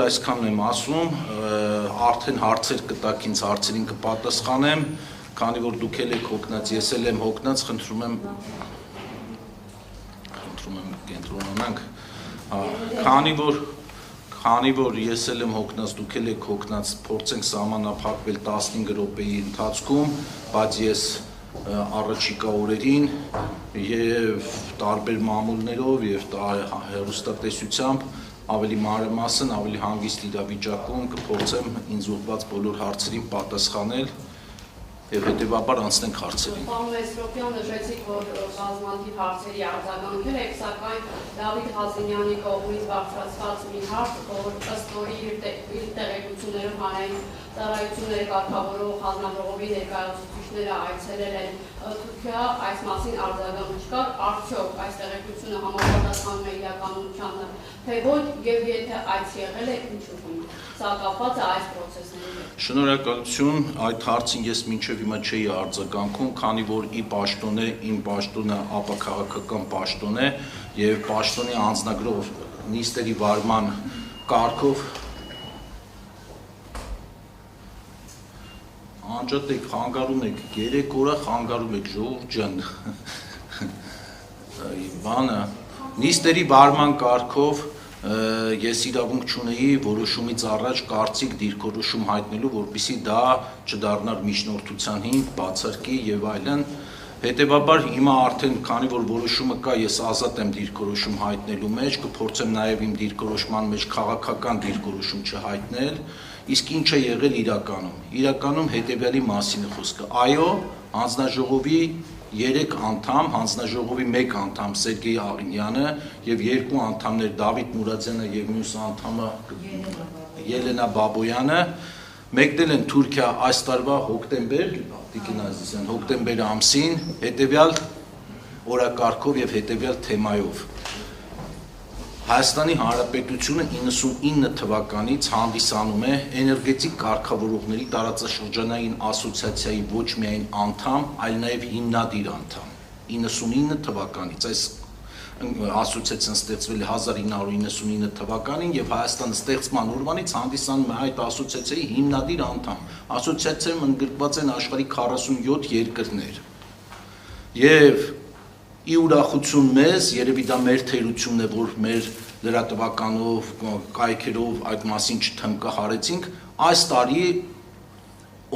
Այսքանն եմ ասում, արդեն հարցեր կտաք ինձ հարցերին կպատասխանեմ, քանի որ դուք եք հոգնած, ես էլ եմ հոգնած, խնդրում եմ կենտրոնանանք, քանի որ ես էլ եմ հոգնած, դուք եք հոգնած, փորձենք սահմանափակվել 15 րոպեի ընթացքում, բայց ես առաջիկա օրերին եւ տարբեր մամուլներով եւ հեռուստատեսությամբ ավելի մանրամասն, ավելի հանգիստ իրավիճակում կփորձեմ ինձ ուղղված բոլոր հարցերին պատասխանել եւ հետեւաբար անցնենք հարցերին։ Պարոն Մեսրոպյան, նշեցիք, որ բազմաթիվ հարցերի արձագանքել եք, սակայն Դավիթ Հազինյանի կողմից բարձրացված մի հարց, որ ըստ որի իր տեղեկություններով հանրային ծառայությունների կարգավորող հանձնաժողովի ներկայացուցիչները այցելել են Թուրքիա, այս մասին արձագանք չկա, արդյոք այս տեղեկությունը համապատասխանում է իրականությանը, թե ոչ, եւ եթե այց եղել եք, ինչու՞։ Սա կապված է այս պրոցեսների հետ։ Շնորհակալություն, այդ հարցին ես մինչև հիմա չէի արձագանքում, քանի որ իմ պաշտոնը ապաքաղաքական պաշտոն է եւ պաշտոնի անձնագրով նիստերի վարման կարգով անջատեք, խանգարում եք, 3 օր խանգարում եք, ժողովուրդ ջան, բանը, նիստերի վարման կարգով ես իրավունք չունեի որոշումից առաջ կարծիք դիրքորոշում հայտնելու, որպեսզի դա չդառնար միջնորդության հիմք, բացարկի եւ այլն, հետեւաբար հիմա արդեն քանի որ որոշումը կա, ես ազատ եմ դիրքորոշում հայտնելու մեջ, կփորձեմ նաեւ իմ դիրքորոշման մեջ քաղաքական դիրքորոշում չհայտնել, իսկ ինչ է եղել իրականում հետեւյալի մասին է խոսքը, այո, հանձնաժողովի 3 անդամ, հանձնաժողովի 1 անդամ Սերգեյ Աղինյանը եւ 2 անդամներ Դավիթ Մուրադյանը եւ մյուս անդամը Ելենա Բաբոյանը մեկնել են Թուրքիա այս տարվա հոկտեմբեր ամսին հետեւյալ օրակարգով եւ հետեւյալ թեմայով Հայաստանի Հանրապետությունը 99 թվականից հանդիսանում է էներգետիկ կարգավորողների տարածաշրջանային ասոցիացիայի ոչ միայն անդամ, այլ նաև հիմնադիր անդամ 99 թվականից այս ասոցիացիան ստեղծվել է 1999 թվականին եւ Հայաստանը ստեղծման օրվանից հանդիսանում է այդ ասոցիացիայի հիմնադիր անդամ ասոցիացիայում ընդգրկված են աշխարհի 47 երկրներ եւ ի ուրախություն մեզ, երևի դա մեր թերությունն է, որ մեր լրատվականով, կայքերով այդ մասին չթմկահարեցինք, այս տարի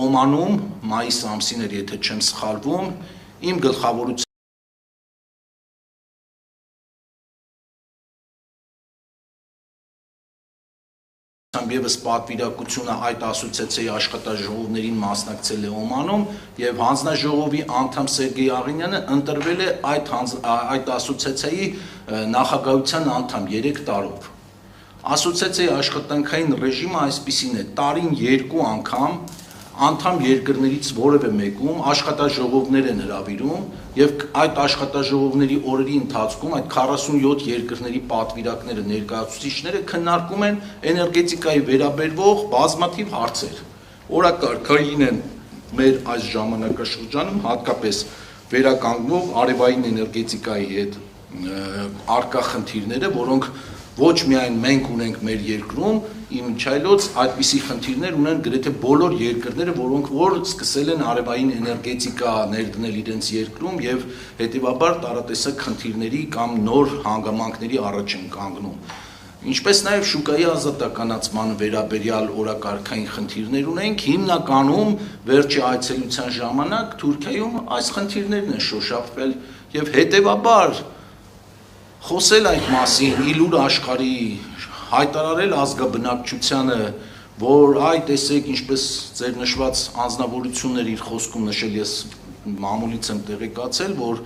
Օմանում, մայիս ամսին էր, եթե չեմ սխալվում, իմ գլխավորությամբ Եվս պատվիրակությունը այդ ասոցիացիայի աշխատաժողովներին մասնակցել է Օմանում եւ հանձնաժողովի անդամ Սերգեյ Աղինյանը ընտրվել է այդ ասոցիացիայի նախագահության անդամ 3 տարով։ Ասոցիացիայի աշխատանքային ռեժիմը այսպիսին է՝ տարին 2 անգամ անդամ երկրներից որևէ մեկում աշխատաժողովներ են հրավիրում եւ այդ աշխատաժողովների օրերի ընթացքում այդ 47 երկրների պատվիրակները ներկայացուցիչները քննարկում են էներգետիկայի վերաբերվող բազմաթիվ հարցեր։ Օրակարգային են մեր այս ժամանակաշրջանում հատկապես վերականգնող արևային էներգետիկայի հետ արկա խնդիրները, որոնք ոչ միայն մենք ունենք մեր երկրում, իմիջիայլոց այդպիսի խնդիրներ ունեն գրեթե բոլոր երկրները, որոնք որ սկսել են արևային էներգետիկա ներդնել իրենց երկրում եւ հետեւաբար տարատեսակ խնդիրների կամ նոր հանգամանքների առաջ են կանգնում։ Ինչպես նաեւ շուկայի ազատականացման վերաբերյալ օրակարգային խնդիրներ ունենք, հիմնականում վերջի այցելության ժամանակ Թուրքիայում այս խնդիրներն են շոշափվել եւ հետեւաբար խոսել այդ մասին, իլուր աշխարհի հայտարարել ազգաբնակչությանը, որ այ տեսեք ինչպես ձեր նշված անձնավորություններ իր խոսքում նշել ես մամուլից եմ տեղեկացել, որ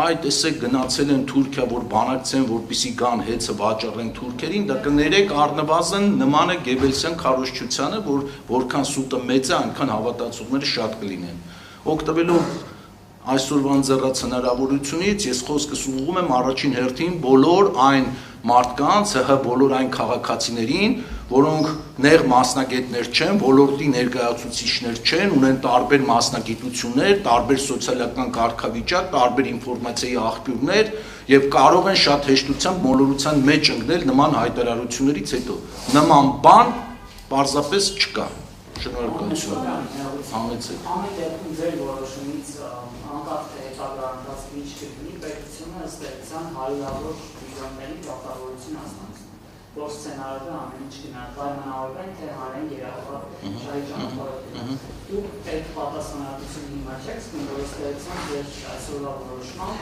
այ տեսեք գնացել են Թուրքիա, որ բանակցեն, որպեսզի գան հեծը վաճառեն թուրքերին, դա կներեք առնվազն նման է Գեբելսյան քարոզչությանը, որ որքան սուտը մեծ է, այնքան հավատացողները շատ կլինեն։ Օգտվելով այսօրվա ընձեռած հնարավորությունից ես խոսքս ուղղում եմ առաջին հերթին բոլոր այն մարդկանց, բոլոր այն քաղաքացիներին, որոնք նեղ մասնագետներ չեն, ոլորտի ներկայացուցիչներ չեն, ունեն տարբեր մասնագիտություններ, տարբեր սոցիալական կարգավիճակ, տարբեր ինֆորմացիայի աղբյուրներ եւ կարող են շատ հեշտությամբ մոլորության մեջ ընկնել նման հայտարարություններից հետո։ Նման բան պարզապես չկա։ Շնորհակալություն։ Համեցեք։ Ամեն դեպքում ձեր որոշումից անկախ թե հետագայում ինչ կգնի, պետությունը ըստ էության հարյուրավոր միլիոնների կապավորություն հասցնում։ Որ սցենարը ամեն ինչ գնա պայմանավորվեն, թե հանեն երախտապ շահի ճանապարհը։ Դուք այդ պատասխանատվությունը հիմա չեք զգում, որ ըստ էության ձեր այսօրվա որոշմամբ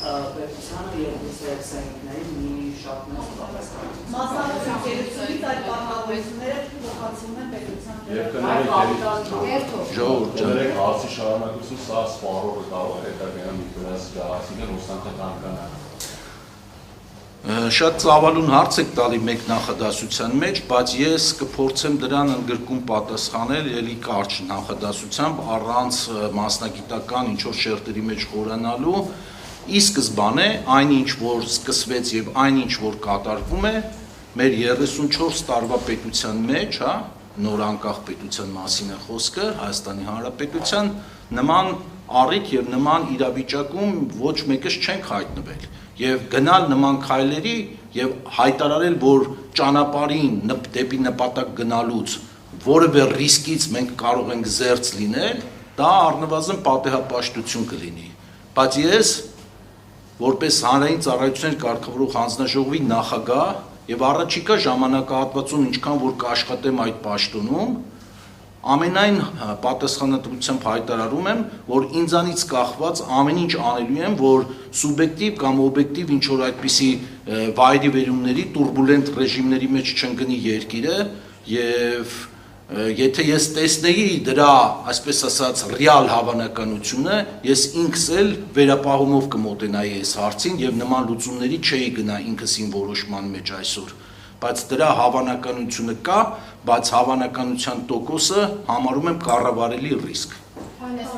պետությանը եւ ուսերսայինների մի շատ մեծ պատասխանատվություն։ Մասնավորապես գերությունից այդ պարտավորությունները փոխանցվում են պետության։ Ժողովուրդ ջան։ Հարցի շարունակություն սա սպառողը կարող է հետագայում իբրած գահացիկը ռուսանքը կանգնանա։ Շատ ծավալուն հարց եք տալի մեկ նախադասության մեջ, բայց ես կփորձեմ դրան ընդգրկում պատասխանել ելի կարճ նախադասությամբ առանց մասնագիտական ինչ-որ շերտերի մեջ խորանալու։ Ի սկզբանե այնինչ որ սկսվեց եւ այնինչ որ կատարվում է մեր 34 տարվա պետության մեջ, հա, նոր անկախ պետության մասին է խոսքը, Հայաստանի Հանրապետության, նման առիթ եւ նման իրավիճակում ոչ մեկս չենք հայտնվել եւ գնալ նման քայլերի եւ հայտարարել, որ ճանապարհին դեպի նպատակ գնալուց որևէ ռիսկից մենք կարող ենք զերծ լինել, դա առնվազն պատեհապաշտություն կլինի։ Բայց ես որպես հանրային ծառայություններ կարգավորող հանձնաժողովի նախագահ եւ առաջիկա ժամանակահատվածում ինչքան որ կաշխատեմ այդ պաշտոնում, ամենայն պատասխանատվությամբ հայտարարում եմ, որ ինձանից կախված ամեն ինչ անելու եմ, որ սուբյեկտիվ կամ օբյեկտիվ ինչ որ այդպիսի վայրի վերումների տուրբուլենտ ռեժիմների մեջ չընկնի երկիրը եւ եթե ես տեսնեի դրա, այսպես ասած, ռեալ հավանականությունը, ես ինքս էլ վերապահումով կմոտենայի այս հարցին եւ նման լուծումների չէի գնա ինքս իմ որոշման մեջ այսօր, բայց դրա հավանականությունը կա, բայց հավանականության տոկոսը համարում եմ կառավարելի ռիսկ։ Հանրային